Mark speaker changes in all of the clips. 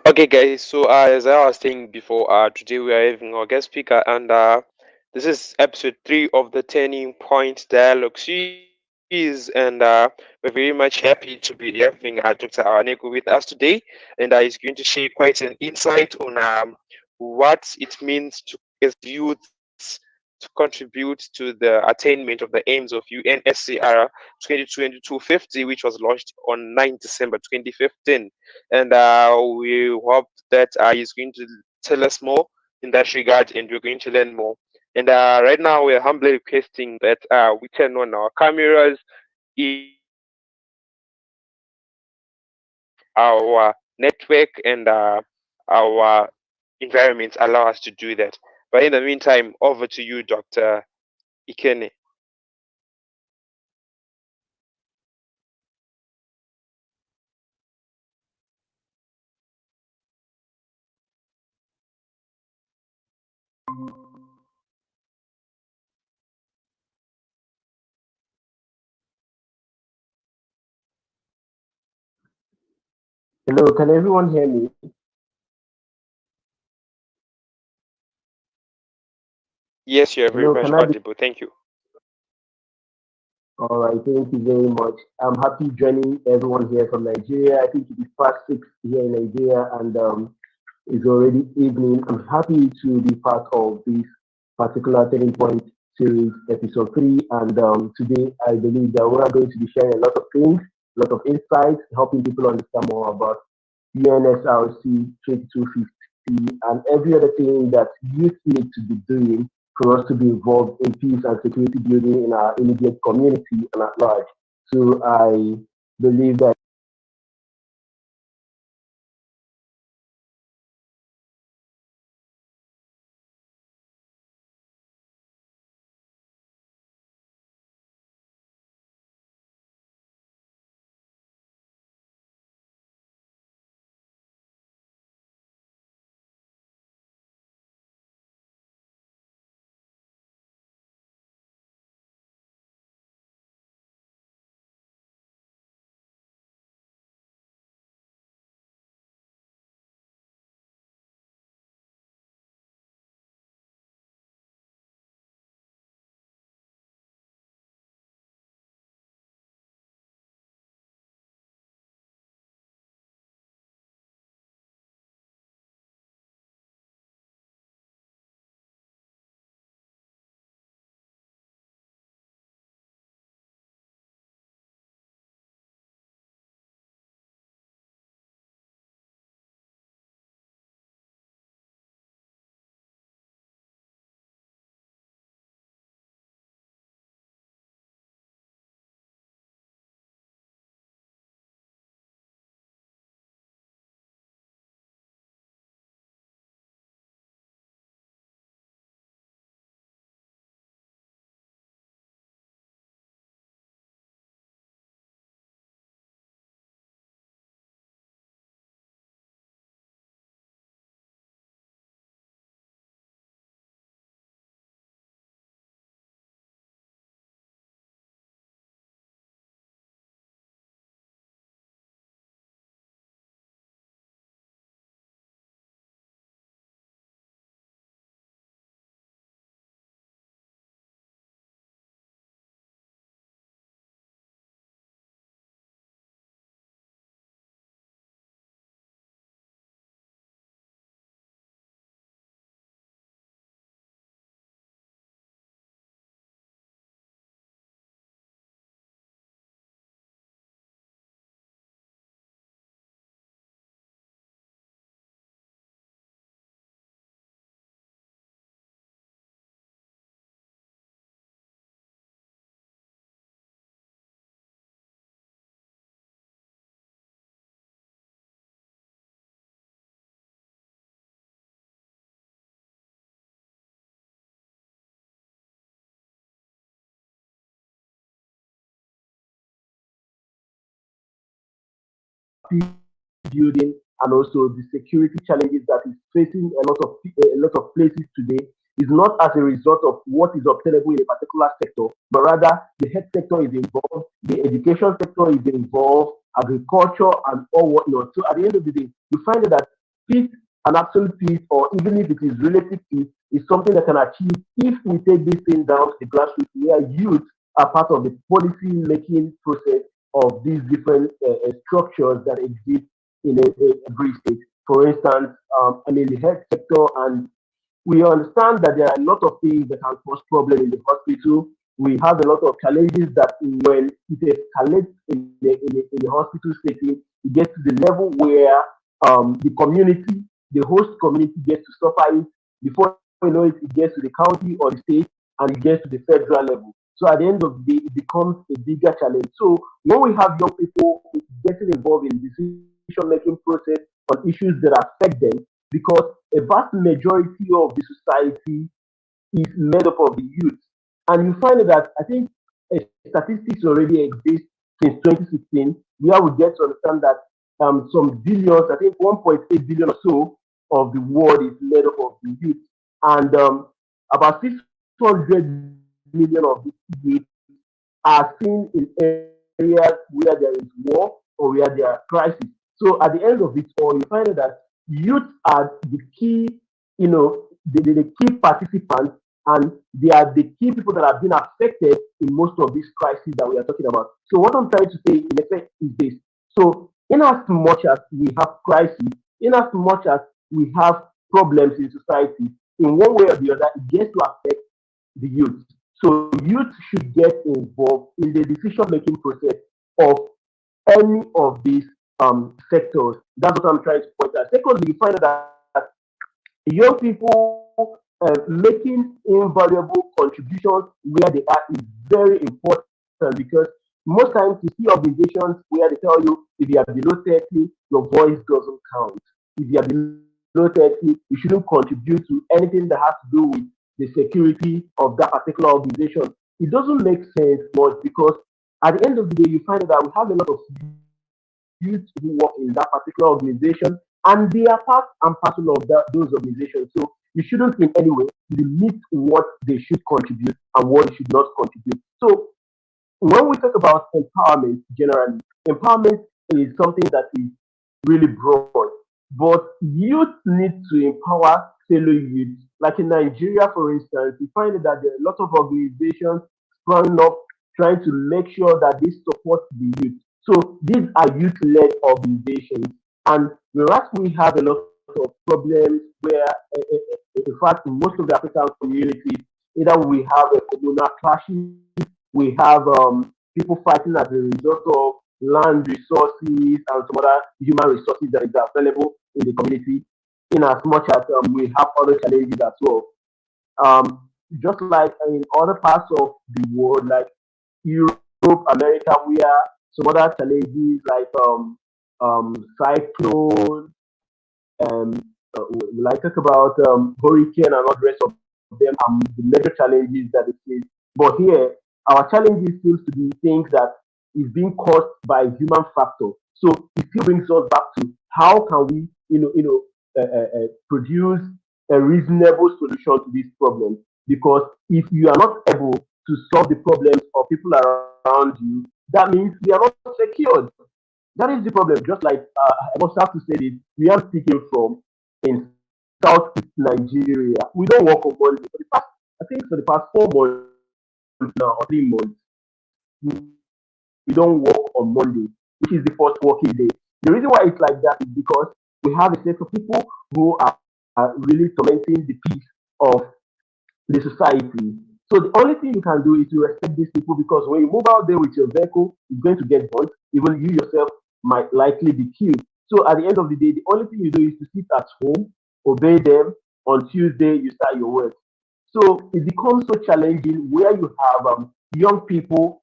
Speaker 1: Okay, guys. So, as I was saying before, today we are having our guest speaker, and this is episode 3 of the Turning Point Dialogue series, and we're very much happy to be having Dr. Ahaneku with us today, and he's going to share quite an insight on what it means to as youths to contribute to the attainment of the aims of UNSCR 2022-50, which was launched on 9 December 2015, and we hope that he's going to tell us more in that regard, and we're going to learn more. And right now, we're humbly requesting that we turn on our cameras if our network and our environment allow us to do that. But in the meantime, over to you, Dr. Ekene.
Speaker 2: Hello, can everyone hear me?
Speaker 1: Yes, you are very
Speaker 2: Hello,
Speaker 1: much
Speaker 2: can I be?
Speaker 1: audible. Thank you.
Speaker 2: All right, thank you very much. I'm happy joining everyone here from Nigeria. I think it is past 6 here in Nigeria, and it's already evening. I'm happy to be part of this particular Turning Point series, episode 3. And today, I believe that we are going to be sharing a lot of things, a lot of insights, helping people understand more about UNSRC 2250 and every other thing that youth need to be doing for us to be involved in peace and security building in our immediate community and at large. So I believe that building and also the security challenges that is facing a lot of places today is not as a result of what is obtainable in a particular sector, but rather the health sector is involved, the education sector is involved, agriculture and all whatnot. So at the end of the day, you find that peace, an absolute peace, or even if it is relative peace, is something that can achieve if we take this thing down to the grassroots, where youth are part of the policy making process of these different structures that exist in every state. For instance, I mean, the health sector, and we understand that there are a lot of things that can cause problem in the hospital. We have a lot of challenges that when it escalates in the hospital setting, it gets to the level where the community, the host community gets to suffer it. Before you know it, it gets to the county or the state, and it gets to the federal level. So at the end of the day, it becomes a bigger challenge. So when we have young people getting involved in decision making process on issues that affect them, because a vast majority of the society is made up of the youth. And you find that I think statistics already exist since 2016, where we get to understand that some billions, I think 1.8 billion or so of the world is made up of the youth. And about 600 million of these youth are seen in areas where there is war or where there are crises. So at the end of it all, you find out that youth are the key, the key participants, and they are the key people that have been affected in most of these crises that we are talking about. So what I'm trying to say in effect is this. So in as much as we have crises, in as much as we have problems in society, in one way or the other, it gets to affect the youth. So youth should get involved in the decision making process of any of these sectors. That's what I'm trying to point out. Secondly, you find out that young people making invaluable contributions where they are is very important, because most times you see organizations where they tell you if you are below 30, your voice doesn't count. If you are below 30, you shouldn't contribute to anything that has to do with the security of that particular organization. It doesn't make sense much, because at the end of the day, you find that we have a lot of youth who work in that particular organization, and they are part and parcel of those organizations. So you shouldn't in any way limit what they should contribute and what they should not contribute. So when we talk about empowerment generally, empowerment is something that is really broad, but youth need to empower fellow youth. Like in Nigeria, for instance, you find that there are a lot of organizations sprouting up trying to make sure that they support the youth. So these are youth led organizations. And whereas we have a lot of problems where, in fact, in most of the African communities, either we have a communal clashes, we have people fighting as a result of land resources and some other human resources that is available in the community, in as much as we have other challenges as well. Just like in other parts of the world, like Europe, America, where some other challenges like cyclone, we like talk about hurricane and all the rest of them, the major challenges that they face. But here, our challenges seems to be things that is being caused by human factor. So it still brings us back to how can we, produce a reasonable solution to these problems. Because if you are not able to solve the problems of people around you, that means we are not secured. That is the problem. Just like I must have to say this, we are speaking from in Southeast Nigeria. We don't work on Monday. I think for the past 4 months now or 3 months, we don't work on Monday, which is the first working day. The reason why it's like that is because we have a set of people who are really tormenting the peace of the society. So the only thing you can do is to respect these people, because when you move out there with your vehicle, it's going to get burnt. Even you yourself might likely be killed. So at the end of the day, the only thing you do is to sit at home, obey them. On Tuesday, you start your work. So it becomes so challenging where you have young people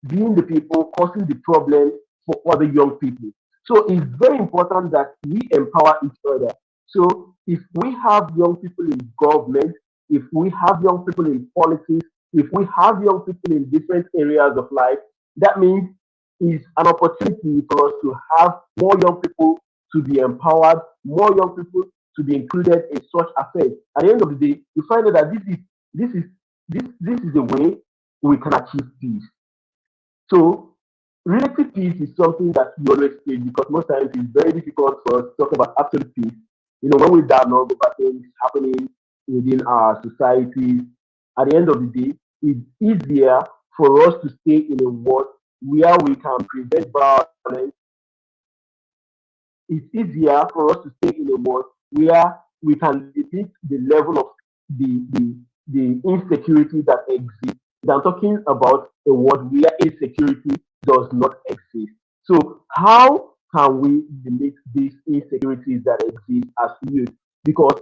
Speaker 2: being the people causing the problem for other young people. So it's very important that we empower each other. So if we have young people in government, if we have young people in politics, if we have young people in different areas of life, that means is an opportunity for us to have more young people to be empowered, more young people to be included in such affairs. At the end of the day, you find out that this is this is a way we can achieve peace. So relative peace is something that we always say, because most times it's very difficult for us to talk about absolute peace. When we dialogue about things happening within our societies, at the end of the day, it's easier for us to stay in a world where we can prevent violence. It's easier for us to stay in a world where we can limit the level of the insecurity that exists. I'm talking about a world where insecurity does not exist. So how can we limit these insecurities that exist as youth? Because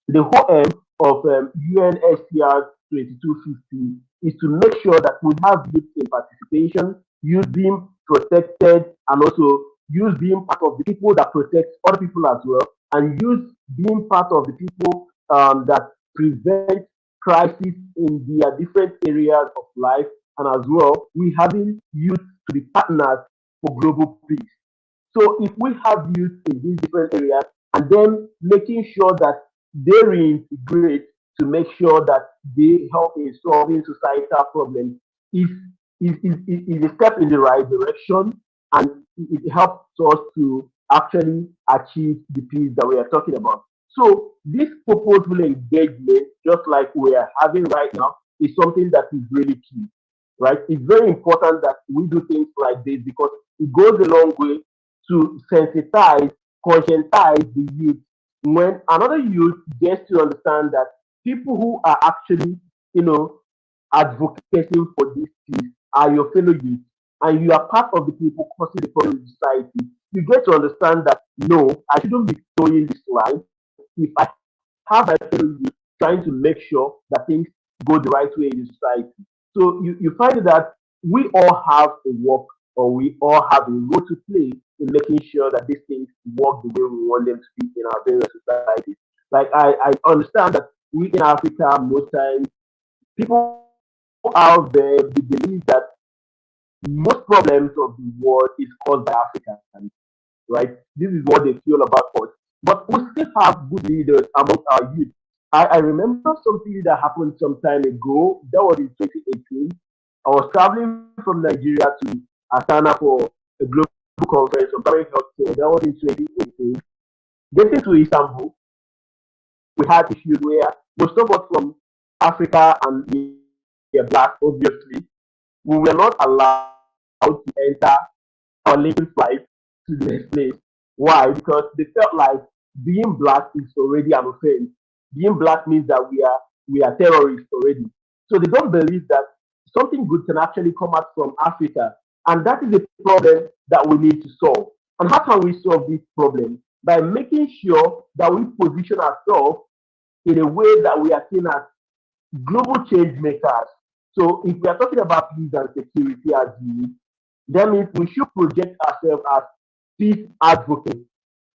Speaker 2: the whole aim of UNSCR 2250 is to make sure that we have youth in participation, youth being protected, and also youth being part of the people that protect other people as well, and youth being part of the people that prevent crisis in their different areas of life, and as well, we having youth to be partners for global peace. So if we have youth in these different areas and then making sure that they reintegrate to make sure that they help in solving societal problems is, is a step in the right direction, and it helps us to actually achieve the peace that we are talking about. So this purposeful engagement, just like we are having right now, is something that is really key, right? It's very important that we do things like this because it goes a long way to sensitize, conscientize the youth. When another youth gets to understand that people who are actually, you know, advocating for this peace are your fellow youth, and you are part of the people causing the problem in society, you get to understand that no, I shouldn't be towing this line. If I have my fellow youth trying to make sure that things go the right way in the society. So you find that we all have a work, or we all have a role to play in making sure that these things work the way we want them to be in our various societies. Like I understand that we in Africa most times people out there they believe that most problems of the world is caused by Africans, right? This is what they feel about us. But we still have good leaders among our youth. I remember something that happened some time ago. That was in 2018. I was traveling from Nigeria to Astana for a global conference on primary healthcare. That was in 2018. Getting to Istanbul, we had issues where most of us from Africa and we are black, obviously, we were not allowed to enter our linking flight to the next place. Why? Because they felt like being black is already an offense. Being black means that we are terrorists already. So they don't believe that something good can actually come out from Africa. And that is a problem that we need to solve. And how can we solve this problem? By making sure that we position ourselves in a way that we are seen as global change makers. So if we are talking about peace and security as youth, that means we should project ourselves as peace advocates,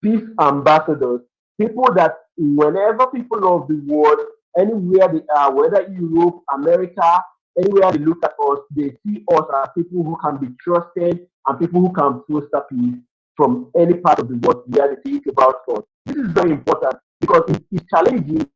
Speaker 2: peace ambassadors, people that whenever people of the world, anywhere they are, whether Europe, America, anywhere they look at us, they see us as people who can be trusted and people who can foster peace from any part of the world where they think about us. This is very important because it's challenging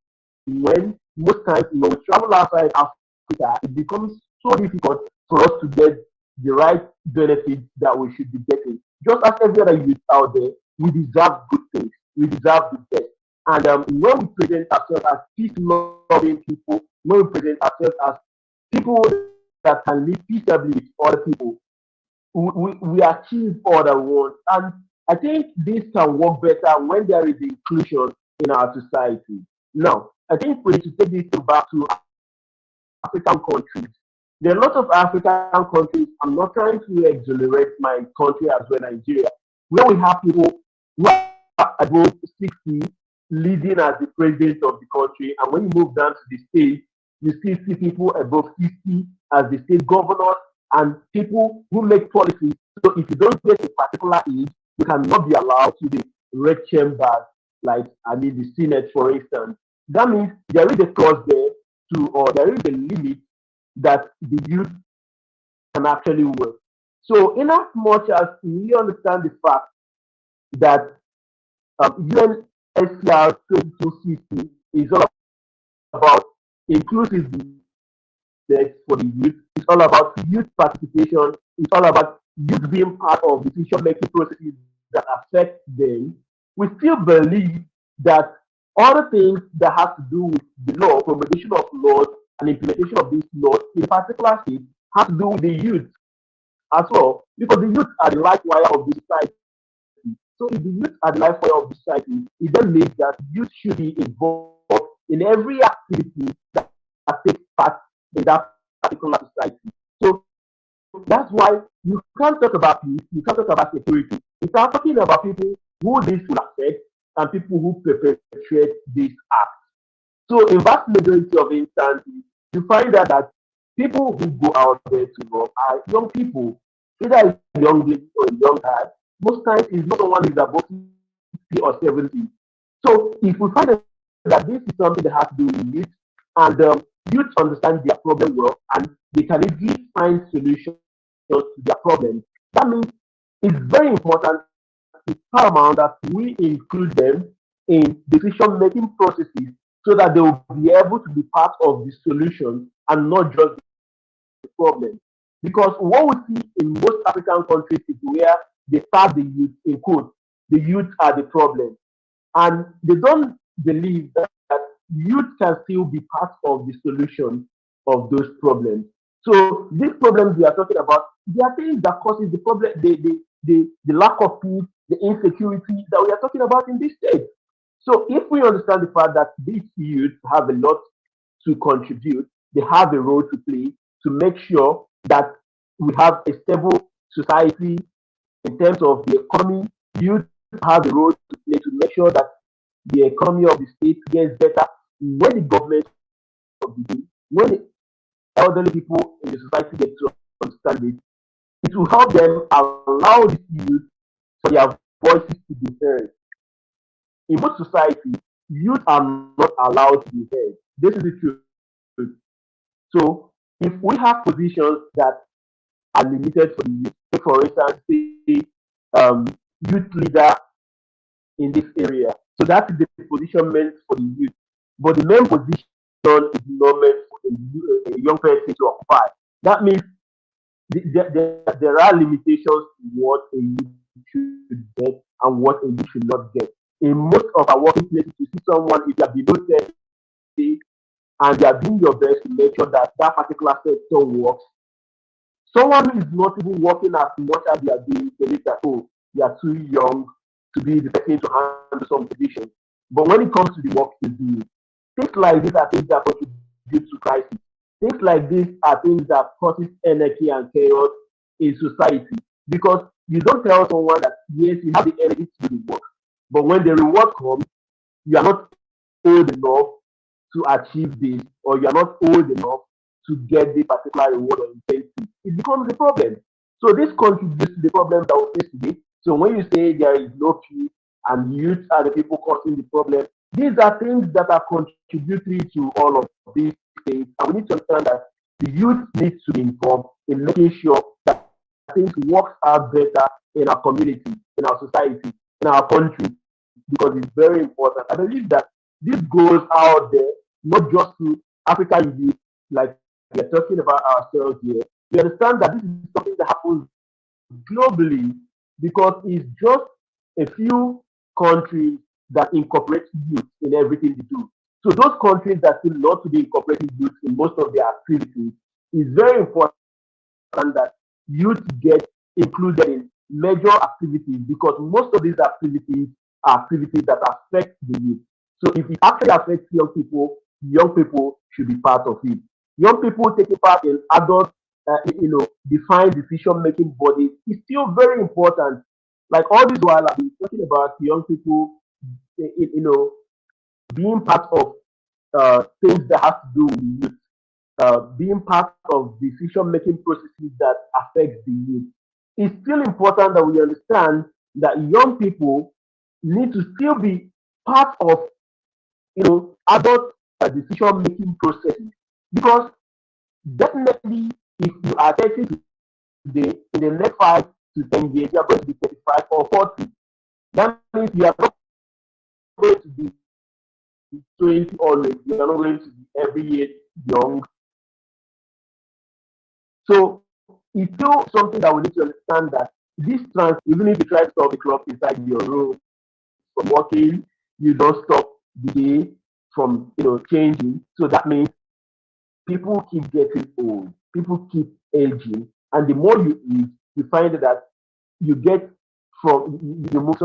Speaker 2: when most times when we travel outside Africa, it becomes so difficult for us to get the right benefits that we should be getting. Just as every other youth out there, we deserve good things. We deserve the best. And when we present ourselves as peace-loving people, when we present ourselves as people that can live peaceably with other people, we achieve all that we want. And I think this can work better when there is inclusion in our society. Now, I think we need to take this back to African countries. There are a lot of African countries. I'm not trying to exonerate my country as well, Nigeria, where we have people who are above 60 leading as the president of the country. And when you move down to the state, you still see people above 50 as the state governors and people who make policies. So if you don't get a particular age, you cannot be allowed to the red chambers, like I mean the Senate, for instance. That means there is a clause there to, or there is a limit that the youth can actually work. So, in as much as we understand the fact that UNSCR 2250 is all about inclusiveness for the youth, it's all about youth participation, it's all about youth being part of decision making processes that affect them. We still believe that other things that have to do with the law, promulgation of laws, and implementation of these laws in a particular state has to do with the youth as well, because the youth are the life wire of the society. So if the youth are the life wire of the society, it then means that youth should be involved in every activity that takes part in that particular society. So that's why you can't talk about peace, you can't talk about security without talking about people who this will affect and people who perpetrate this act. So in vast majority of instances, you find out that people who go out there to rob are young people, either a young lady or a young guy. Most times it's not someone who is above 60 or 70. So if we find out that this is something that has to do with youth, and youth understand their problem well, and they can easily find solutions to their problems, that means it's very important, it's paramount that we include them in decision-making processes so that they will be able to be part of the solution and not just the problem. Because what we see in most African countries is where they start the youth in quote, the youth are the problem. And they don't believe that youth can still be part of the solution of those problems. So these problems we are talking about, they are things that causes the problem, the lack of peace, the insecurity that we are talking about in this state. So if we understand the fact that these youth have a lot to contribute, they have a role to play to make sure that we have a stable society in terms of the economy. Youth have a role to play to make sure that the economy of the state gets better. When the government of the day, when the elderly people in the society get to understand it, it will help them allow these youth for their voices to be heard. In most societies, youth are not allowed to be heard. This is the truth. So if we have positions that are limited for the youth, take for instance, say um, youth leader in this area. So that is the position meant for the youth. But the main position is not meant for a young person to occupy. That means there are limitations to what a youth should get and what a youth should not get. In most of our working places, you see someone, if you are below 30 and you are doing your best to make sure that that particular sector works, someone who is not even working as much as they are doing believes that, oh, they are too young to be the person to handle some position. But when it comes to the work to do, things like these are things that contribute to crisis. Things like these are things that causes anarchy and chaos in society. Because you don't tell someone that yes, you have the energy to do the work, but when the reward comes, you are not old enough to achieve this, or you are not old enough to get this particular reward or incentive. It becomes a problem. So this contributes to the problem that we face today. So when you say there is no peace and youth are the people causing the problem, these are things that are contributory to all of these things. And we need to understand that the youth needs to be involved in making sure that things work out better in our community, in our society, in our country, because it's very important. I believe that this goes out there not just to African youth, like we are talking about ourselves here. We understand that this is something that happens globally because it's just a few countries that incorporate youth in everything they do. So those countries that seem not to be incorporating youth in most of their activities, it's very important that youth get included in major activities because most of these activities are activities that affect the youth. So if it actually affects young people should be part of it. Young people taking part in adult, defined decision making bodies is still very important. Like all this while I've been talking about young people, being part of things that have to do with youth, being part of decision making processes that affect the youth. It's still important that we understand that young people need to still be part of adult decision making processes because definitely if you are 30 today, in the next 5 to 10 years you are going to be 35 or 40. That means you are not going to be 20 always, you are not going to be every year young. So it's still something that we need to understand that this trans, even if you try to solve the clock inside your room from working, you you don't stop the day from changing. So that means people keep getting old, people keep aging, and the more you age, you find that you get you move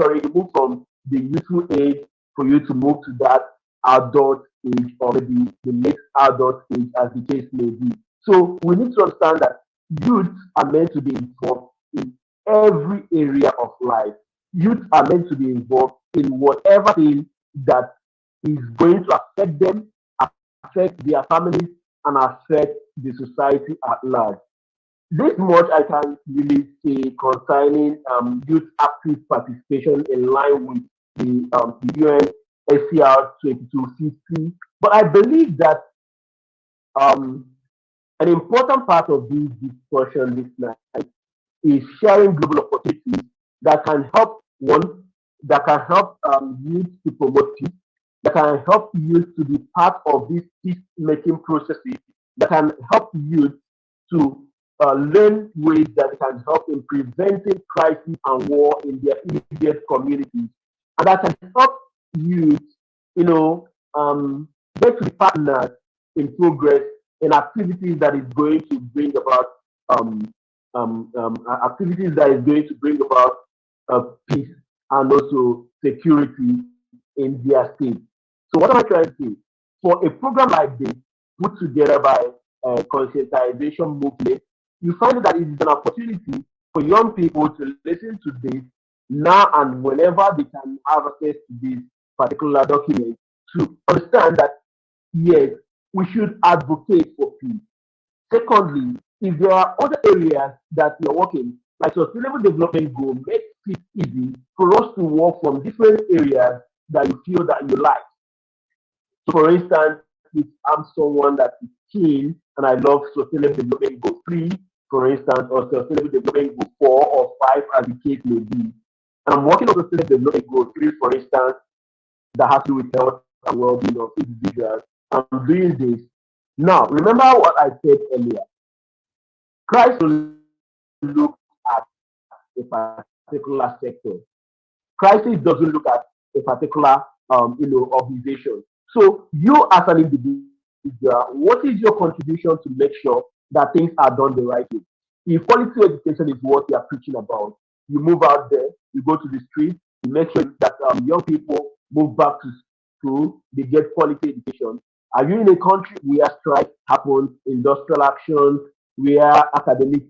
Speaker 2: from the youthful age for you to move to that adult age or maybe the late adult age as the case may be. So we need to understand that youth are meant to be involved in every area of life. Youth are meant to be involved in whatever thing that is going to affect them, affect their families, and affect the society at large. This much I can really say concerning youth active participation in line with the UNSCR 2250. But I believe that um, an important part of this discussion this night is sharing global opportunities that can help one, that can help youth to promote peace, that can help youth to be part of these peace-making processes, that can help youth to learn ways that can help in preventing crisis and war in their immediate communities, and that can help youth, you know, get to be partners in progress in activities that is going to bring about um, activities that is going to bring about peace and also security in their state. So what am I trying to say? For a program like this, put together by conscientization movement, you find that it is an opportunity for young people to listen to this now and whenever they can have access to this particular document to understand that yes, we should advocate for peace. Secondly, if there are other areas that you're working, like sustainable development goal, makes it easy for us to work from different areas that you feel that you like. So, for instance, if I'm someone that is keen and I love sustainable development goal three, for instance, or sustainable development goal four or five, as the case may be, and I'm working on sustainable development goal three, for instance, that has to do with health and well-being of individuals. I'm doing this. Now, remember what I said earlier. Christ will look at a particular sector. Crisis doesn't look at a particular organization. So you as an individual, what is your contribution to make sure that things are done the right way? If quality education is what we are preaching about, you move out there, you go to the street, you make sure that young people move back to school, they get quality education. Are you in a country where strikes happen, industrial actions, where academic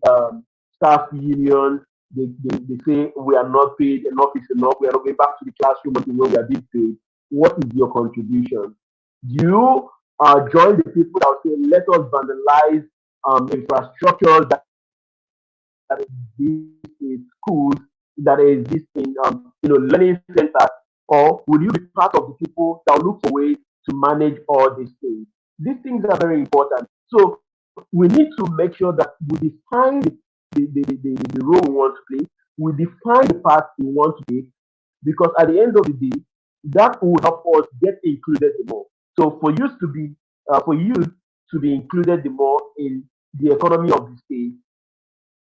Speaker 2: staff unions they say we are not paid, enough is enough, we are not going back to the classroom until when we are being paid? What is your contribution? Do you join the people that will say, let us vandalize infrastructures that exist in schools, that exist in learning centers, or will you be part of the people that will look for ways to manage all these things? These things are very important. So we need to make sure that we define the role we want to play, we define the path we want to take, because at the end of the day, that will help us get included the more. So for you to be included the more in the economy of the state,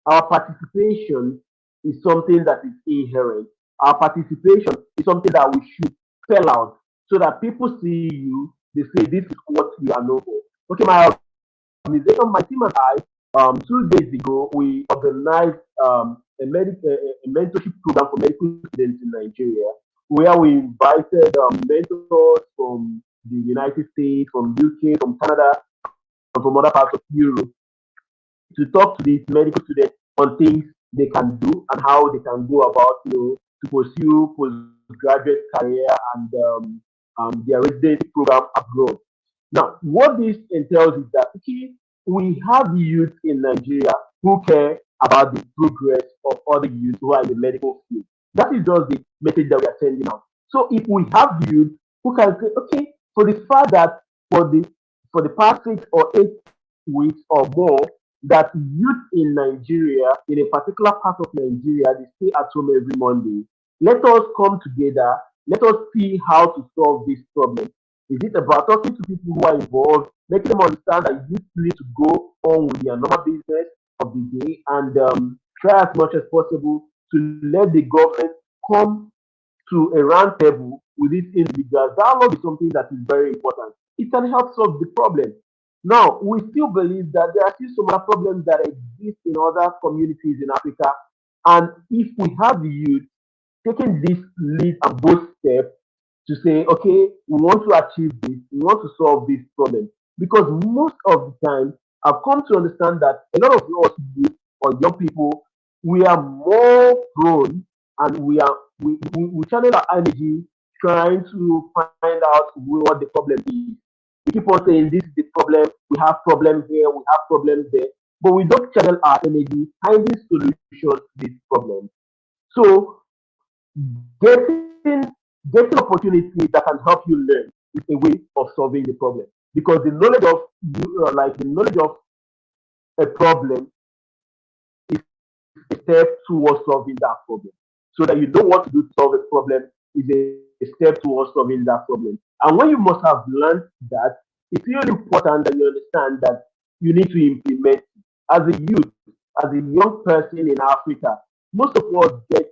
Speaker 2: our participation is something that is inherent. Our participation is something that we should spell out so that people see you, they say this is what you are known for. Okay, my organization, my team and I, 2 days ago, we organized a mentorship program for medical students in Nigeria, where we invited mentors from the United States, from UK, from Canada, and from other parts of Europe to talk to these medical students on things they can do and how they can go about, to pursue postgraduate career and their residency program abroad. Now, what this entails is that okay, we have youth in Nigeria who care about the progress of other youth who are in the medical field. That is just the message that we are sending out. So if we have youth who can say, okay, for the fact that for the for the past 6 or 8 weeks or more, that youth in Nigeria, in a particular part of Nigeria, they stay at home every Monday. Let us come together. Let us see how to solve this problem. Is it about talking to people who are involved, making them understand that youth need to go on with their normal business of the day and try as much as possible to let the government come to a round table with these individuals, dialogue is something that is very important. It can help solve the problem. Now, we still believe that there are still some other problems that exist in other communities in Africa. And if we have the youth taking this lead and bold step to say, okay, we want to achieve this, we want to solve this problem. Because most of the time, I've come to understand that a lot of us youth or young people, we are more prone and we channel our energy trying to find out what the problem is. We keep on saying this is the problem, we have problems here, we have problems there, but we don't channel our energy finding solutions to these problems. So getting getting opportunities that can help you learn is a way of solving the problem because the knowledge of the knowledge of a problem is a step towards solving that problem. So that you know what to do to solve a problem is a step towards solving that problem. And when you must have learned that, it's really important that you understand that you need to implement as a youth, as a young person in Africa. Most of us get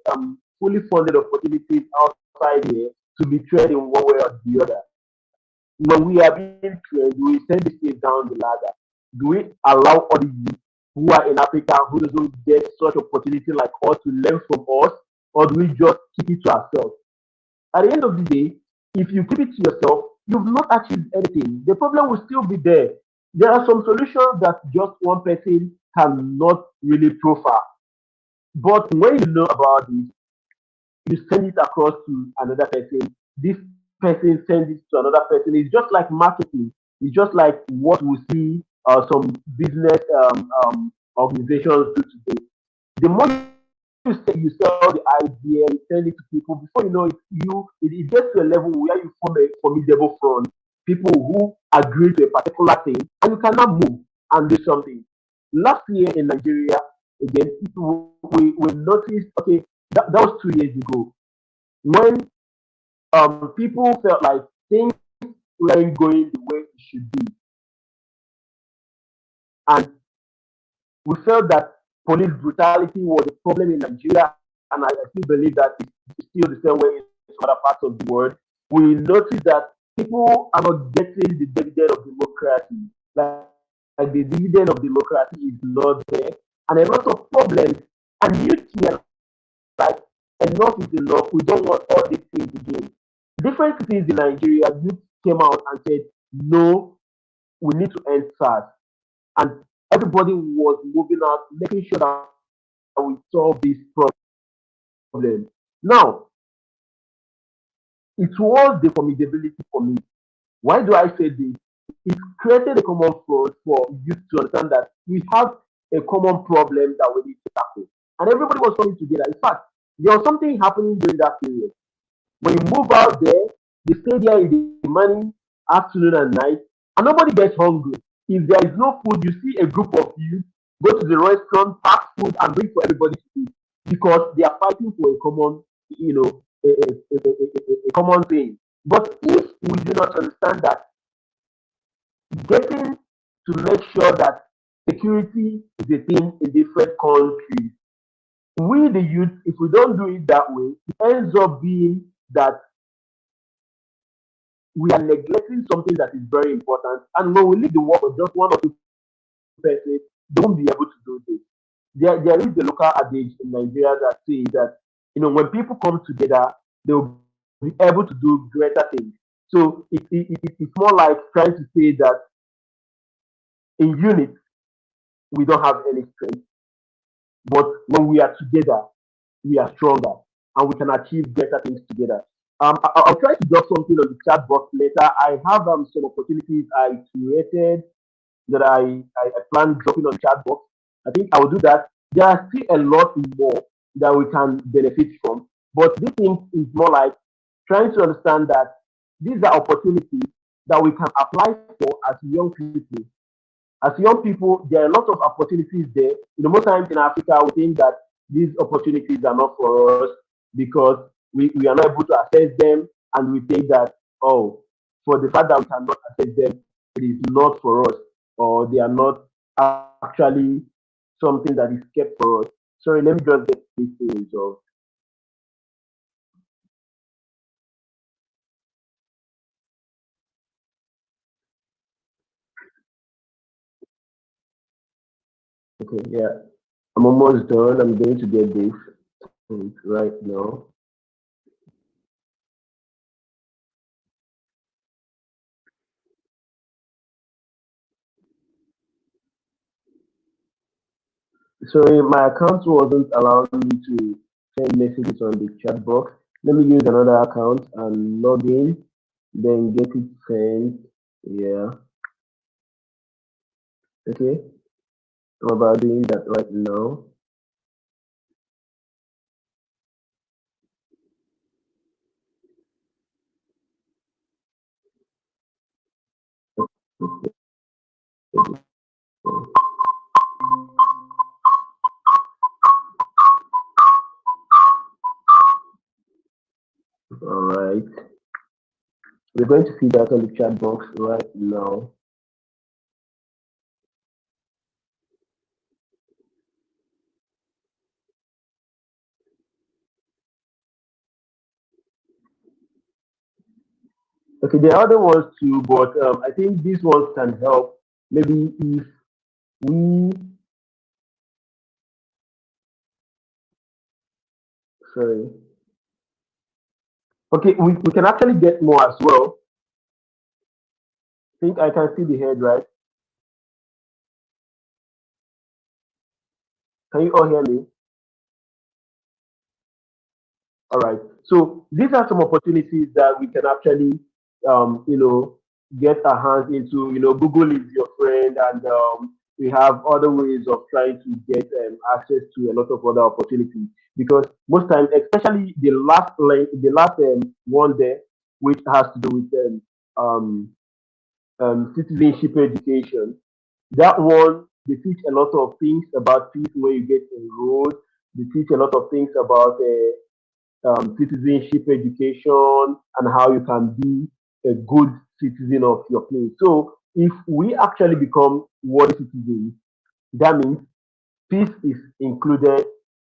Speaker 2: fully funded opportunities outside here to be trained in one way or the other. When we are being trained, do we send this thing down the ladder? Do we allow other youth who are in Africa who doesn't get such opportunity like us to learn from us, or do we just keep it to ourselves? At the end of the day, if you keep it to yourself, you've not achieved anything. The problem will still be there. There are some solutions that just one person cannot really profile. But when you know about it, you send it across to another person. This person sends it to another person. It's just like marketing. It's just like what we see some business organizations do today. The more you sell the idea, you send it to people. Before you know it, it gets to a level where you form a formidable front. People who agree to a particular thing, and you cannot move and do something. Last year in Nigeria, again, we noticed. Okay, that was 2 years ago when people felt like things weren't going the way it should be, and we felt that police brutality was a problem in Nigeria, and I still believe that it's still the same way in some other parts of the world. We noticed that people are not getting the dividend of democracy. Like the dividend of democracy is not there, and a lot of problems. And youth here like enough is enough. We don't want all these things again. Different cities in Nigeria, youth came out and said, no, we need to end SARS. And everybody was moving out, making sure that we solve this problem. Now, it was the formidability for me. Why do I say this? It created a common front for youth to understand that we have a common problem that we need to tackle. And everybody was coming together. In fact, there was something happening during that period. When you move out there, you stay there in the morning, afternoon, and night, and nobody gets hungry. If there is no food, you see a group of youth go to the restaurant, pack food, and bring for everybody to eat because they are fighting for a common, a common thing. But if we do not understand that getting to make sure that security is a thing in different countries, we the youth, if we don't do it that way, it ends up being that we are neglecting something that is very important. And when we leave the work for just one or two persons, they won't be able to do this. There is the local adage in Nigeria that says that when people come together, they will be able to do greater things. So it's more like trying to say that in unit we don't have any strength, but when we are together, we are stronger and we can achieve greater things together. I'll try to drop something on the chat box later. I have some opportunities I created that I plan dropping on the chat box. I think I will do that. There are still a lot more that we can benefit from. But this thing is more like trying to understand that these are opportunities that we can apply for as young people. As young people, there are a lot of opportunities there. Most times in Africa, we think that these opportunities are not for us because we are not able to access them, and we think that, oh, for the fact that we cannot access them, it is not for us, or they are not actually something that is kept for us. Sorry, let me just get this thing resolved. Okay, yeah. I'm almost done. I'm going to get this right now. Sorry, my account wasn't allowing me to send messages on the chat box. Let me use another account and log in, then get it sent. Yeah, okay. I'm about doing that right now. All right. We're going to see that on the chat box right now. Okay, there are other ones too, but I think these ones can help. Maybe if we, sorry. Okay, we can actually get more as well. I think I can see the head, right? Can you all hear me? All right. So these are some opportunities that we can actually, you know, get our hands into. You know, Google is your friend, and we have other ways of trying to get access to a lot of other opportunities. Because most times, especially the last one there, which has to do with um, citizenship education. That one, they teach a lot of things about peace when you get enrolled. They teach a lot of things about citizenship education and how you can be a good citizen of your place. So if we actually become world citizens, that means peace is included,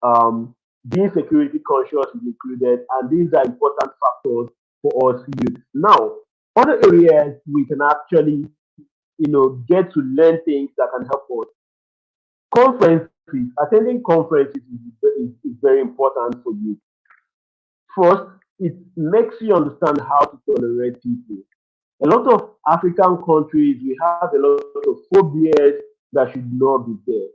Speaker 2: um, being security conscious is included, and these are important factors for us youth. Now, other areas we can actually, get to learn things that can help us. Conferences, attending conferences is very important for you. First, it makes you understand how to tolerate people. A lot of African countries, we have a lot of phobias that should not be there.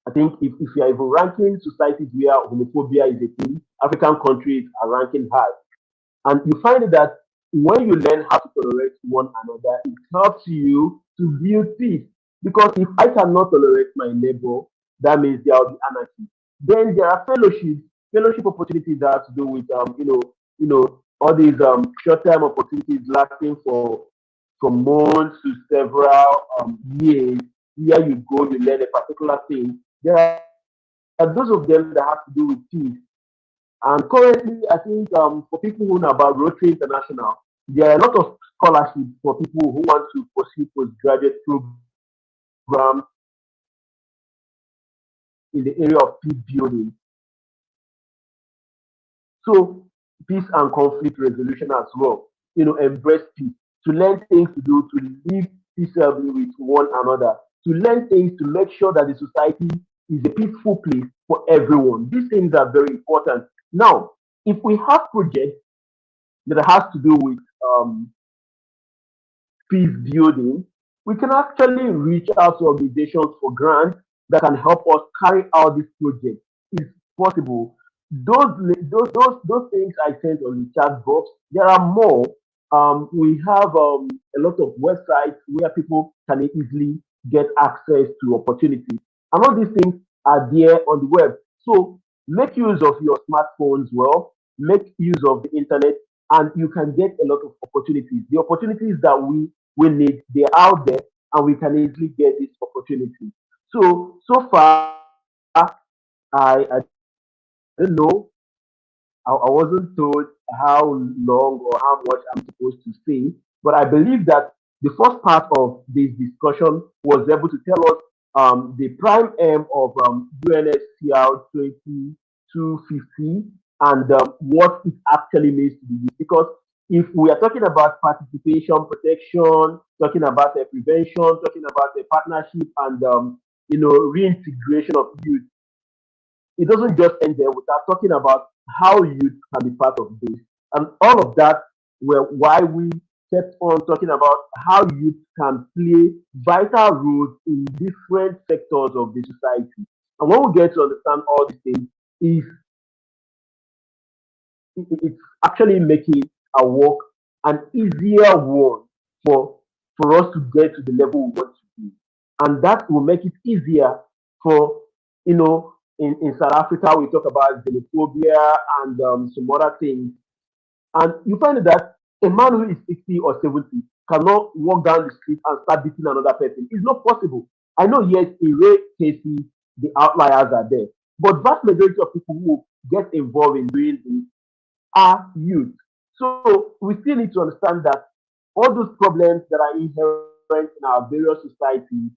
Speaker 2: I think if you are even ranking societies where homophobia is a thing, African countries are ranking high. And you find that when you learn how to tolerate one another, it helps you to build peace. Because if I cannot tolerate my neighbor, that means there will be anarchy. Then there are fellowship opportunities that have to do with all these short-term opportunities lasting for from months to several years. Where you go, you learn a particular thing. There are those of them that have to do with peace. And currently, I think for people who know about Rotary International, there are a lot of scholarships for people who want to pursue postgraduate programs in the area of peace building. So, peace and conflict resolution as well. Embrace peace, to learn things to do, to live peaceably with one another, to learn things to make sure that the society is a peaceful place for everyone. These things are very important. Now, if we have projects that has to do with peace building, we can actually reach out to organizations for grants that can help us carry out this project. It's possible. Those things I sent on the chat box, there are more. We have a lot of websites where people can easily get access to opportunities. And all these things are there on the web. So make use of your smartphones well, make use of the internet, and you can get a lot of opportunities. The opportunities that we need, they're out there, and we can easily get these opportunities. So far, I don't know. I wasn't told how long or how much I'm supposed to say, but I believe that the first part of this discussion was able to tell us the prime aim of UNSCR 2250 and what it actually means to the youth. Because If we are talking about participation, protection, talking about prevention, talking about partnership and reintegration of youth, it doesn't just end there without talking about how youth can be part of this. And all of that were why we kept on talking about how youth can play vital roles in different sectors of the society. And when we get to understand all these things, is it's actually making our work an easier one for us to get to the level we want to be. And that will make it easier for, in South Africa, we talk about xenophobia and some other things. And you find that a man who is 60 or 70 cannot walk down the street and start beating another person. It's not possible. I know, yes, in rare cases, the outliers are there. But vast majority of people who get involved in doing this are youth. So we still need to understand that all those problems that are inherent in our various societies,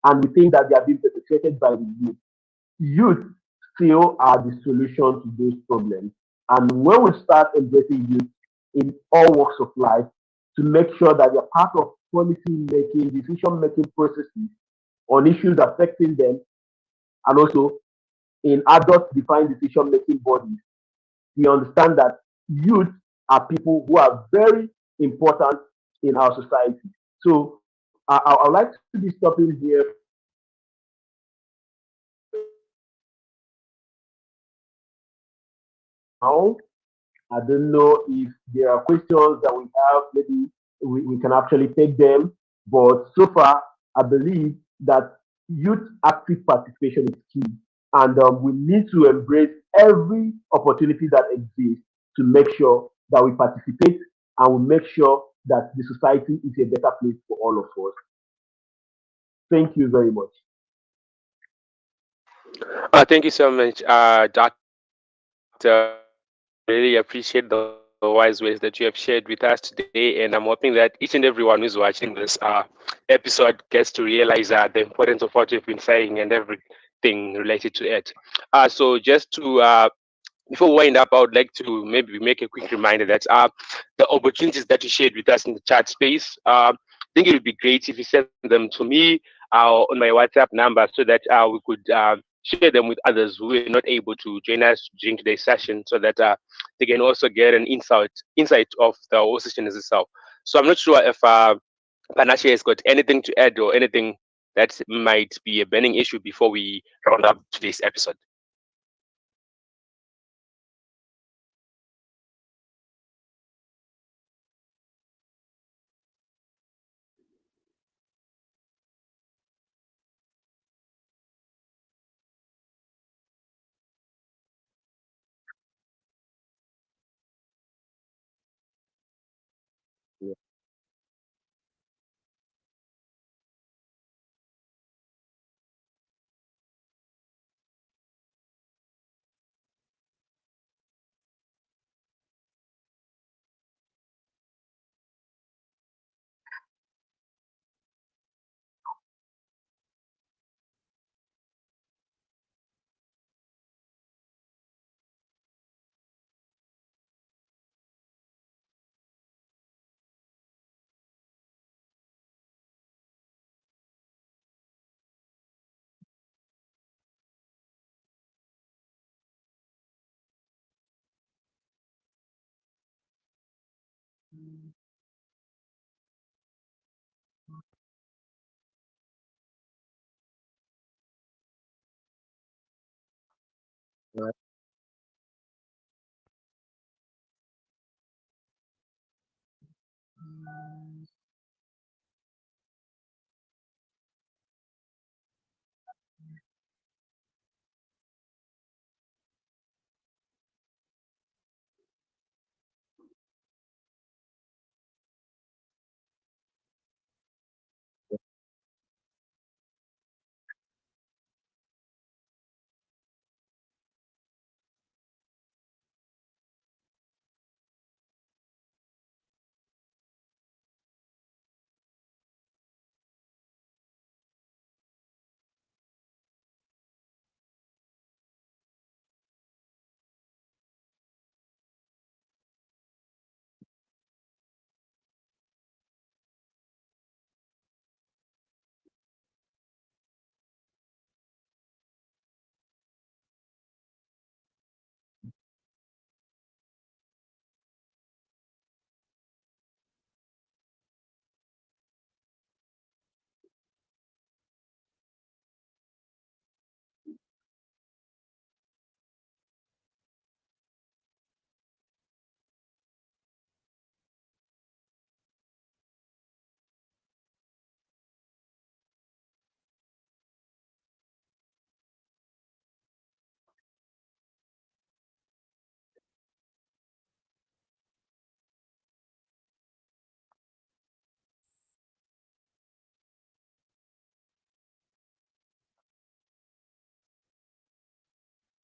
Speaker 2: and we think that they are being perpetrated by the youth still are the solution to those problems. And when we start embracing youth in all walks of life to make sure that they're part of policy making, decision making processes on issues affecting them, and also in adult defined decision making bodies, we understand that youth are people who are very important in our society. So I would like to be stopping here for now. I don't know if there are questions that we have, maybe we can actually take them. But so far, I believe that youth active participation is key. And we need to embrace every opportunity that exists to make sure that we participate and we make sure that the society is a better place for all of us. Thank you very much.
Speaker 1: Thank you so much, Dr. Really appreciate the wise ways that you have shared with us today, and I'm hoping that each and everyone who's watching this episode gets to realize the importance of what we've been saying and everything related to it. So just to before we wind up, I would like to maybe make a quick reminder that the opportunities that you shared with us in the chat space, I think it would be great if you send them to me on my WhatsApp number so that we could share them with others who are not able to join us during today's session, so that they can also get an insight of the whole session as itself. So I'm not sure if Panashe has got anything to add or anything that might be a burning issue before we round up today's episode.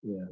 Speaker 2: Yeah.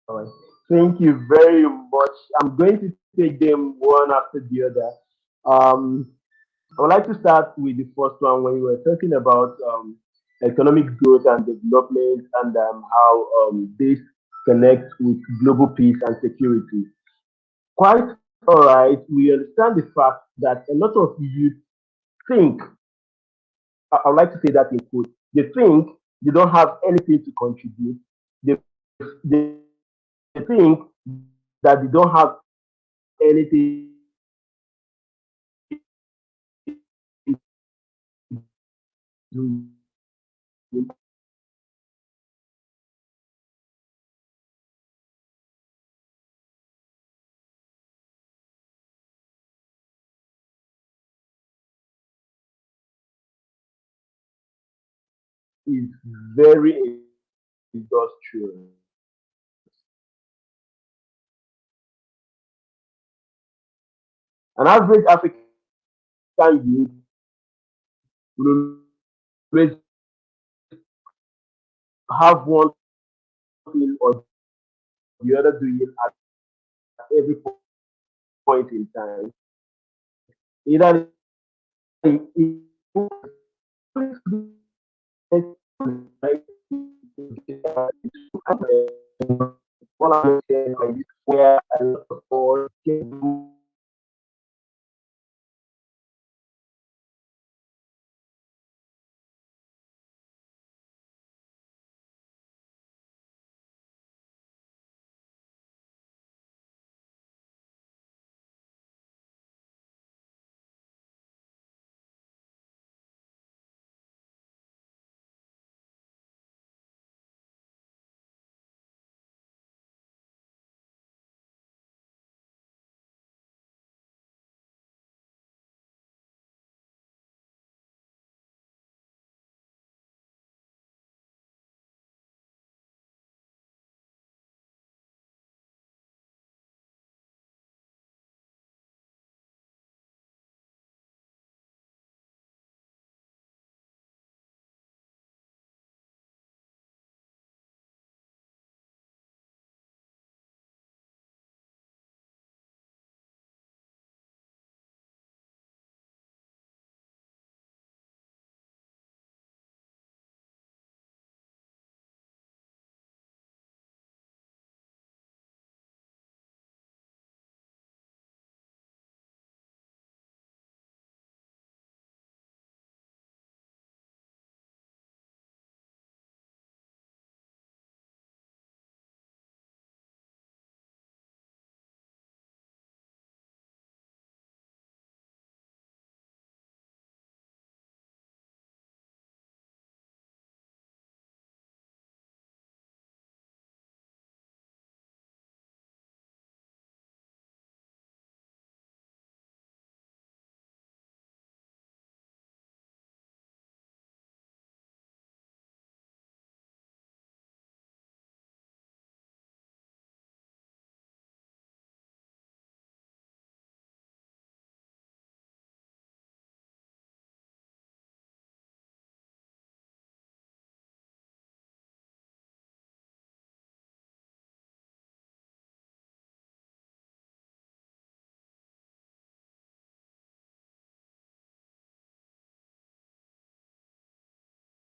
Speaker 2: All right. Thank you very much. I'm going to take them one after the other. Um, I would like to start with the first one when you were talking about economic growth and development and how this connects with global peace and security. Quite all right. We understand the fact that a lot of youth think, I would like to say that in quote, they think they don't have anything to contribute. They think that they don't have anything to is very industrial. An average African youth will always have one thing or the other doing at every point in time. Either it where a lot of us can do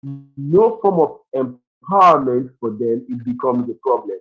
Speaker 2: no form of empowerment for them, it becomes a problem.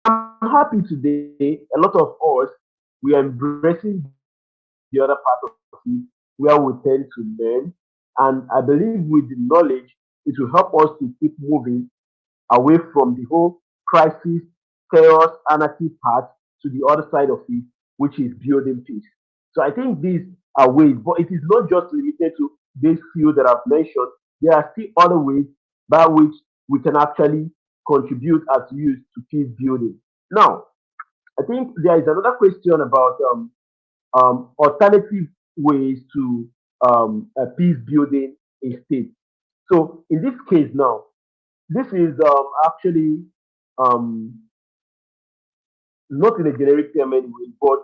Speaker 2: I'm happy today. A lot of us, we are embracing the other part of it where we tend to learn. And I believe with the knowledge, it will help us to keep moving away from the whole crisis, chaos, anarchy part to the other side of it, which is building peace. So I think these are ways, but it is not just limited to this few that I've mentioned. There are still other ways by which we can actually contribute as youth to peace building. Now, I think there is another question about alternative ways to peace building in states. So in this case now, this is actually um, not in a generic term anyway, but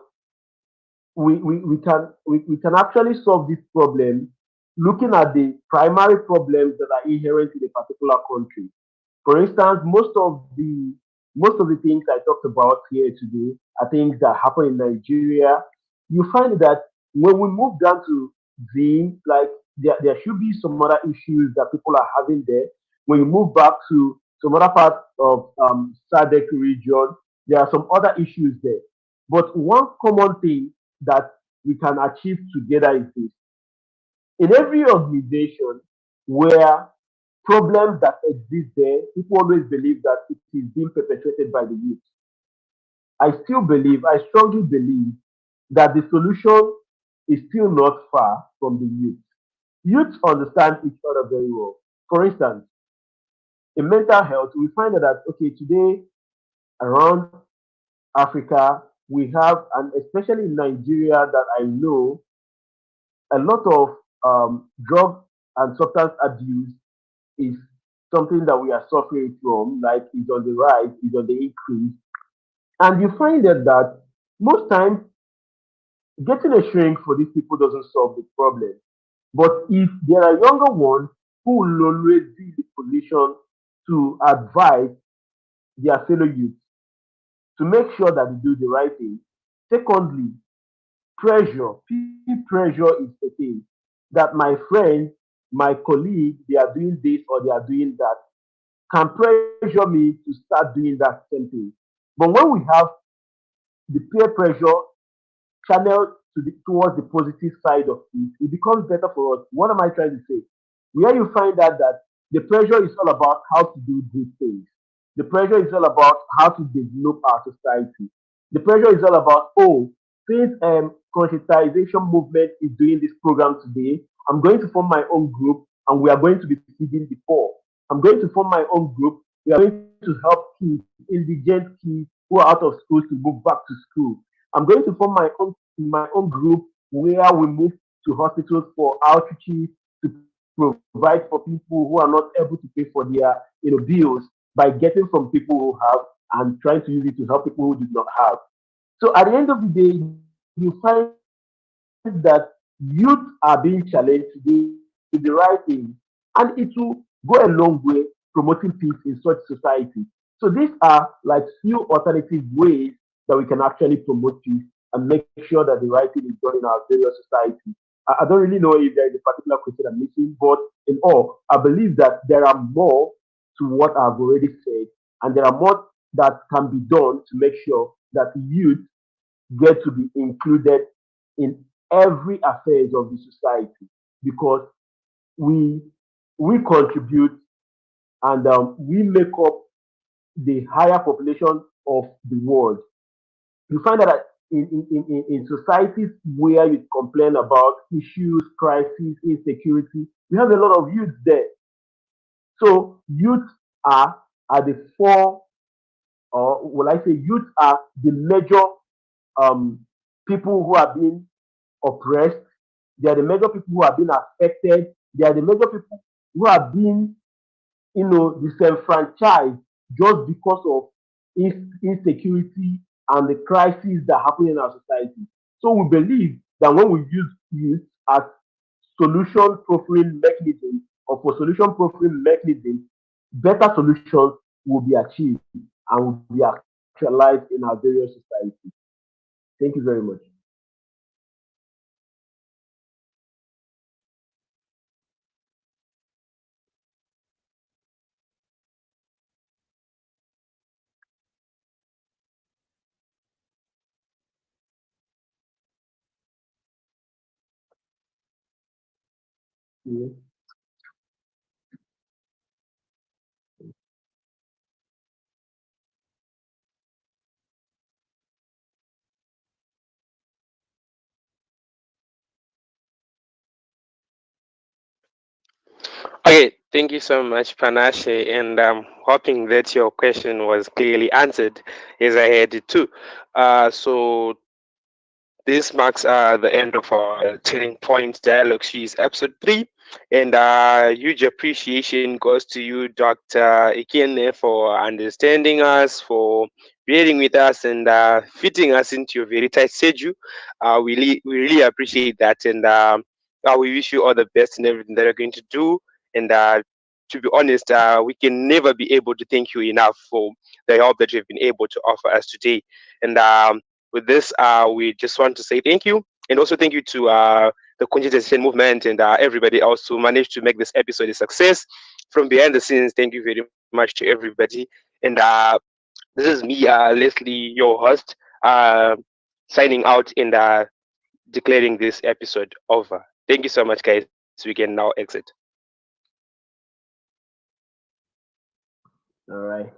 Speaker 2: we can actually solve this problem looking at the primary problems that are inherent in a particular country. For instance, most of the things I talked about here today are things that happen in Nigeria. You find that when we move down to like there should be some other issues that people are having there. When you move back to some other parts of SADC region, there are some other issues there. But one common thing that we can achieve together is this. In every organization where problems that exist there, people always believe that it is being perpetuated by the youth. I strongly believe that the solution is still not far from the youth. Youths understand each other very well. For instance, in mental health, we find out that, okay, today around Africa, we have, and especially in Nigeria, that I know a lot of drug and substance abuse is something that we are suffering from, like is on the rise, is on the increase. And you find that most times getting a shrink for these people doesn't solve the problem. But if there are younger ones who will always be in the position to advise their fellow youth to make sure that they do the right thing. Secondly, pressure, peer pressure is a thing that my friend, my colleague, they are doing this or they are doing that can pressure me to start doing that same thing. But when we have the peer pressure channeled towards the positive side of it, it becomes better for us. What am I trying to say? Where you find out that the pressure is all about how to do good things. The pressure is all about how to develop our society. The pressure is all about, oh, since conscientization movement is doing this program today, I'm going to form my own group and we are going to be feeding the poor. I'm going to form my own group. We are going to help kids, indigent kids who are out of school to move back to school. I'm going to form my own group where we move to hospitals for outreaches, to provide for people who are not able to pay for their bills by getting from people who have and trying to use it to help people who do not have. So at the end of the day, you find that youth are being challenged to do the right thing, and it will go a long way promoting peace in such society. So these are like few alternative ways that we can actually promote peace and make sure that the right thing is done in our various society. I don't really know if there is a particular question I'm missing, but in all, I believe that there are more to what I've already said, and there are more that can be done to make sure that youth get to be included in every affairs of the society because we we contribute and we make up the higher population of the world. You find that in societies where you complain about issues, crises, insecurity, we have a lot of youth there. So youth are the four, or will I say, youth are the major um, people who are being oppressed. They are the major people who are being affected. They are the major people who are being, disenfranchised just because of insecurity and the crises that happen in our society. So we believe that when we use youth as solution profiling mechanism or for solution profiling mechanism, better solutions will be achieved and will be actualized in our various societies. Thank you very much. Yeah.
Speaker 1: Okay, thank you so much, Panache, and I'm hoping that your question was clearly answered as I had it too. So this marks the end of our Turning Point Dialogue Series episode 3. And huge appreciation goes to you, Dr. Ekene, for understanding us, for bearing with us, and fitting us into your very tight schedule. We really appreciate that. And we wish you all the best in everything that you're going to do. And to be honest, we can never be able to thank you enough for the help that you've been able to offer us today. And with this, we just want to say thank you, and also thank you to the Conscientization Movement and everybody else who managed to make this episode a success. From behind the scenes, thank you very much to everybody. And this is me, Leslie, your host, uh, signing out and declaring this episode over. Thank you so much, guys. We can now exit.
Speaker 2: All right.